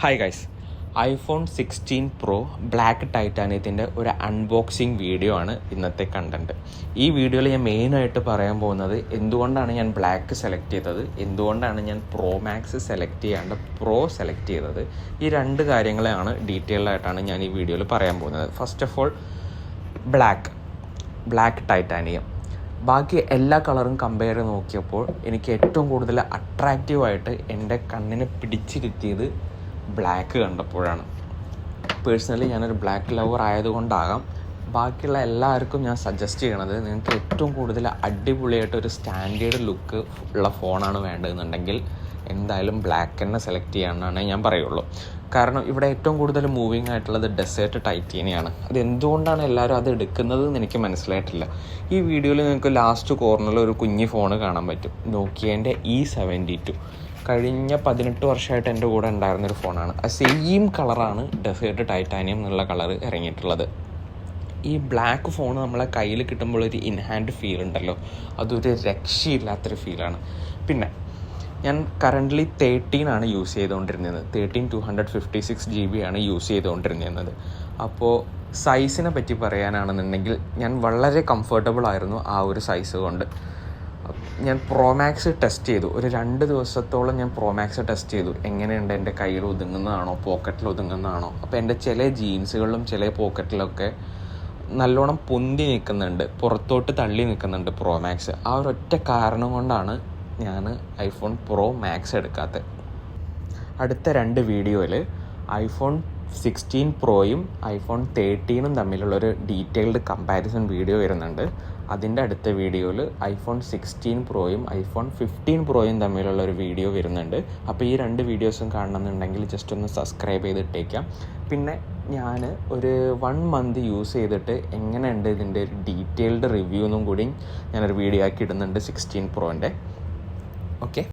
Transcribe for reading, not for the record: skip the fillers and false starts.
Hi guys, iPhone 16 pro black ടൈറ്റാനിയത്തിൻ്റെ ഒരു unboxing video ആണ് ഇന്നത്തെ കണ്ടൻറ്റ്. ഈ വീഡിയോയിൽ ഞാൻ മെയിനായിട്ട് പറയാൻ പോകുന്നത് എന്തുകൊണ്ടാണ് ഞാൻ ബ്ലാക്ക് സെലക്ട് ചെയ്തത്, എന്തുകൊണ്ടാണ് ഞാൻ പ്രോ മാക്സ് സെലക്ട് ചെയ്യാണ്ട് പ്രോ സെലക്ട് ചെയ്തത്. ഈ രണ്ട് കാര്യങ്ങളെയാണ് ഡീറ്റെയിൽഡായിട്ടാണ് ഞാൻ ഈ വീഡിയോയിൽ പറയാൻ പോകുന്നത്. First of all, black titanium. ബാക്കി എല്ലാ കളറും കമ്പയർ ചെയ്ത് നോക്കിയപ്പോൾ എനിക്ക് ഏറ്റവും കൂടുതൽ അട്രാക്റ്റീവായിട്ട് എൻ്റെ കണ്ണിനെ പിടിച്ചിരുത്തിയത് ബ്ലാക്ക് കണ്ടപ്പോഴാണ്. പേഴ്സണലി ഞാനൊരു ബ്ലാക്ക് ലവർ ആയതുകൊണ്ടാകാം ബാക്കിയുള്ള എല്ലാവർക്കും ഞാൻ സജസ്റ്റ് ചെയ്യണത്, നിങ്ങൾക്ക് ഏറ്റവും കൂടുതൽ അടിപൊളിയായിട്ട് ഒരു സ്റ്റാൻഡേർഡ് ലുക്ക് ഉള്ള ഫോണാണ് വേണ്ടതെന്നുണ്ടെങ്കിൽ എന്തായാലും ബ്ലാക്ക് തന്നെ സെലക്ട് ചെയ്യാനാണ് ഞാൻ പറയുള്ളൂ. കാരണം ഇവിടെ ഏറ്റവും കൂടുതൽ മൂവിങ് ആയിട്ടുള്ളത് ഡെസേർട്ട് ടൈറ്റേനിയാണ്. അത് എന്തുകൊണ്ടാണ് എല്ലാവരും അത് എടുക്കുന്നത് എന്ന് എനിക്ക് മനസ്സിലായിട്ടില്ല. ഈ വീഡിയോയിൽ നിങ്ങൾക്ക് ലാസ്റ്റ് കോർണറിൽ ഒരു കുഞ്ഞി ഫോൺ കാണാൻ പറ്റും, നോക്കിയേൻ്റെ E72. കഴിഞ്ഞ 18 വർഷമായിട്ട് എൻ്റെ കൂടെ ഉണ്ടായിരുന്നൊരു ഫോണാണ്. ആ സെയിം കളറാണ് ഡെസേർട്ട് ടൈറ്റാനിയം എന്നുള്ള കളർ ഇറങ്ങിയിട്ടുള്ളത്. ഈ ബ്ലാക്ക് ഫോൺ നമ്മളെ കയ്യിൽ കിട്ടുമ്പോൾ ഒരു ഇൻഹാൻഡ് ഫീൽ ഉണ്ടല്ലോ, അതൊരു രക്ഷയില്ലാത്തൊരു ഫീലാണ്. പിന്നെ ഞാൻ കറൻ്റ്ലി 13 യൂസ് ചെയ്തുകൊണ്ടിരുന്നത്. 256 GB ആണ് യൂസ് ചെയ്തുകൊണ്ടിരുന്നത്. അപ്പോൾ സൈസിനെ പറ്റി പറയാനാണെന്നുണ്ടെങ്കിൽ ഞാൻ വളരെ കംഫർട്ടബിൾ ആയിരുന്നു ആ ഒരു സൈസ് കൊണ്ട്. ഞാൻ പ്രോമാക്സ് ടെസ്റ്റ് ചെയ്തു, ഒരു 2 ദിവസത്തോളം ഞാൻ പ്രോമാക്സ് ടെസ്റ്റ് ചെയ്തു. എങ്ങനെയുണ്ട്, എൻ്റെ കയ്യിൽ ഒതുങ്ങുന്നതാണോ പോക്കറ്റിൽ ഒതുങ്ങുന്നതാണോ. അപ്പോൾ എൻ്റെ ചില ജീൻസുകളിലും ചില പോക്കറ്റിലൊക്കെ നല്ലോണം പൊന്തി നിൽക്കുന്നുണ്ട്, പുറത്തോട്ട് തള്ളി നിൽക്കുന്നുണ്ട് പ്രോമാക്സ്. ആ ഒരൊറ്റ കാരണം കൊണ്ടാണ് ഞാൻ ഐഫോൺ പ്രോ മാക്സ് എടുക്കാത്തത്. അടുത്ത 2 വീഡിയോയിൽ ഐഫോൺ 16 പ്രോയും ഐഫോൺ 13 തമ്മിലുള്ളൊരു ഡീറ്റെയിൽഡ് കമ്പാരിസൺ വീഡിയോ വരുന്നുണ്ട്. അതിൻ്റെ അടുത്ത വീഡിയോയിൽ ഐഫോൺ 16 പ്രോയും ഐഫോൺ 15 പ്രോയും തമ്മിലുള്ളൊരു വീഡിയോ വരുന്നുണ്ട്. അപ്പോൾ ഈ 2 വീഡിയോസും കാണണമെന്നുണ്ടെങ്കിൽ ജസ്റ്റ് ഒന്ന് സബ്സ്ക്രൈബ് ചെയ്തിട്ടേക്കാം. പിന്നെ ഞാൻ ഒരു 1 മന്ത് യൂസ് ചെയ്തിട്ട് എങ്ങനെയുണ്ട് ഇതിൻ്റെ ഒരു ഡീറ്റെയിൽഡ് റിവ്യൂ എന്നും കൂടി ഞാനൊരു വീഡിയോ ആക്കി ഇടുന്നുണ്ട് 16 പ്രോൻ്റെ. ഓക്കെ.